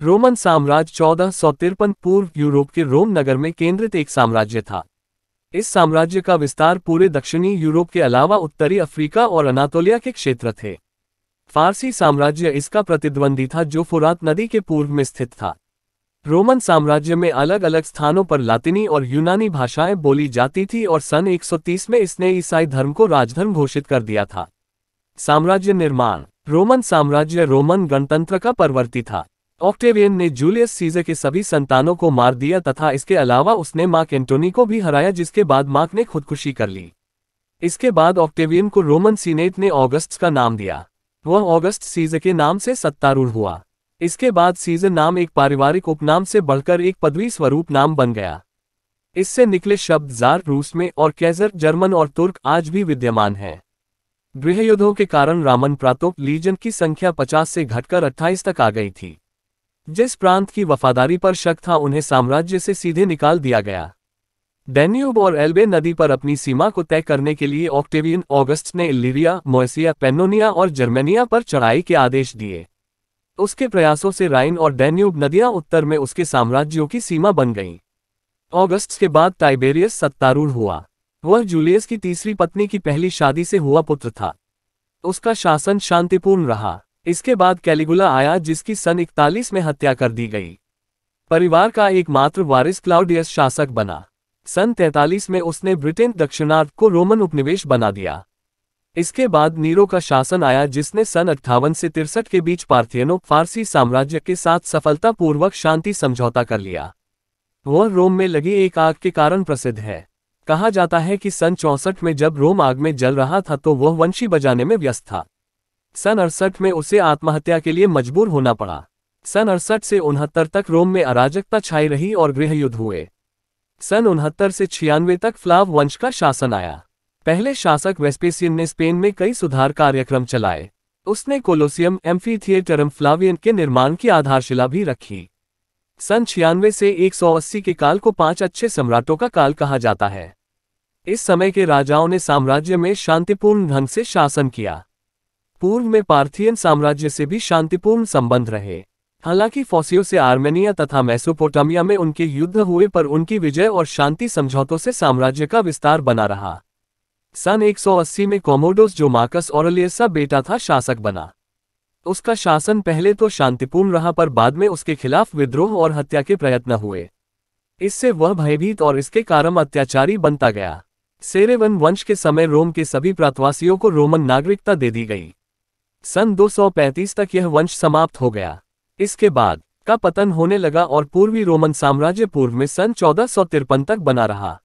Roman साम्राज्य 1453 पूर्व Europe के रोम नगर में केंद्रित एक साम्राज्य था। इस साम्राज्य का विस्तार पूरे दक्षिणी यूरोप के अलावा उत्तरी अफ्रीका और अनातोलिया के क्षेत्र थे। फारसी साम्राज्य इसका प्रतिद्वंदी था जो फुरात नदी के पूर्व में स्थित था। रोमन साम्राज्य में अलग अलग स्थानों पर लातिनी और यूनानी भाषाएं बोली जाती थी और सन 130 में इसने ईसाई धर्म को राजधर्म घोषित कर दिया था। साम्राज्य निर्माण। रोमन साम्राज्य रोमन गणतंत्र का परवर्ती था। ऑक्टेवियन ने जूलियस सीजर के सभी संतानों को मार दिया तथा इसके अलावा उसने मार्क एंटोनी को भी हराया, जिसके बाद मार्क ने खुदकुशी कर ली। इसके बाद ऑक्टेवियन को रोमन सीनेट ने ऑगस्ट का नाम दिया। वह ऑगस्ट सीजर के नाम से सत्तारूढ़ हुआ। इसके बाद सीजर नाम एक पारिवारिक उपनाम से बढ़कर एक पदवी स्वरूप नाम बन गया। इससे निकले शब्द जार रूस में और कैजर जर्मन और तुर्क आज भी विद्यमान हैं। गृहयुद्धों के कारण रामन प्रांतों लीजन की संख्या 50 से घटकर 28 तक आ गई थी। जिस प्रांत की वफादारी पर शक था उन्हें साम्राज्य से सीधे निकाल दिया गया। डैन्यूब और एल्बे नदी पर अपनी सीमा को तय करने के लिए ऑक्टेवियन ऑगस्ट ने इल्लिरिया, मोएसिया, पेन्नोनिया और जर्मेनिया पर चढ़ाई के आदेश दिए। उसके प्रयासों से राइन और डैन्यूब नदियां उत्तर में उसके साम्राज्यों की सीमा बन गईं। ऑगस्ट के बाद टाइबेरियस सत्तारूढ़ हुआ। वह जूलियस की तीसरी पत्नी की पहली शादी से हुआ पुत्र था। उसका शासन शांतिपूर्ण रहा। इसके बाद कैलिगुला आया, जिसकी सन 41 में हत्या कर दी गई। परिवार का एकमात्र वारिस क्लाउडियस शासक बना। सन 43 में उसने ब्रिटेन दक्षिणार्ध को रोमन उपनिवेश बना दिया। इसके बाद नीरो का शासन आया, जिसने सन 58 से 63 के बीच पार्थियनों फारसी साम्राज्य के साथ सफलतापूर्वक शांति समझौता कर लिया। वह रोम में लगी एक आग के कारण प्रसिद्ध है। कहा जाता है कि सन 64 में जब रोम आग में जल रहा था तो वह वंशी बजाने में व्यस्त था। सन 68 में उसे आत्महत्या के लिए मजबूर होना पड़ा। सन 68 से 69 तक रोम में अराजकता छाई रही और गृहयुद्ध हुए। सन 69 से 96 तक फ्लाव वंश का शासन आया। पहले शासक वेस्पेसियन ने स्पेन में कई सुधार कार्यक्रम चलाए। उसने कोलोसियम, एम्फीथिएटरम फ्लावियन के निर्माण की आधारशिला भी रखी। सन 96 से 180 के काल को 5 अच्छे सम्राटों का काल कहा जाता है। इस समय के राजाओं ने साम्राज्य में शांतिपूर्ण ढंग से शासन किया। पूर्व में पार्थियन साम्राज्य से भी शांतिपूर्ण संबंध रहे। हालांकि फोसियो से आर्मेनिया तथा मेसोपोटामिया में उनके युद्ध हुए, पर उनकी विजय और शांति समझौतों से साम्राज्य का विस्तार बना रहा। सन 180 में कोमोडोस, जो मार्कस ऑरेलियस का बेटा था, शासक बना। उसका शासन पहले तो शांतिपूर्ण रहा, पर बाद में उसके खिलाफ विद्रोह और हत्या के प्रयत्न हुए। इससे वह भयभीत और इसके कारण अत्याचारी बनता गया। सेरेवन वंश के समय रोम के सभी प्रांतवासियों को रोमन नागरिकता दे दी गई। सन 235 तक यह वंश समाप्त हो गया। इसके बाद का पतन होने लगा और पूर्वी रोमन साम्राज्य पूर्व में सन 1453 तक बना रहा।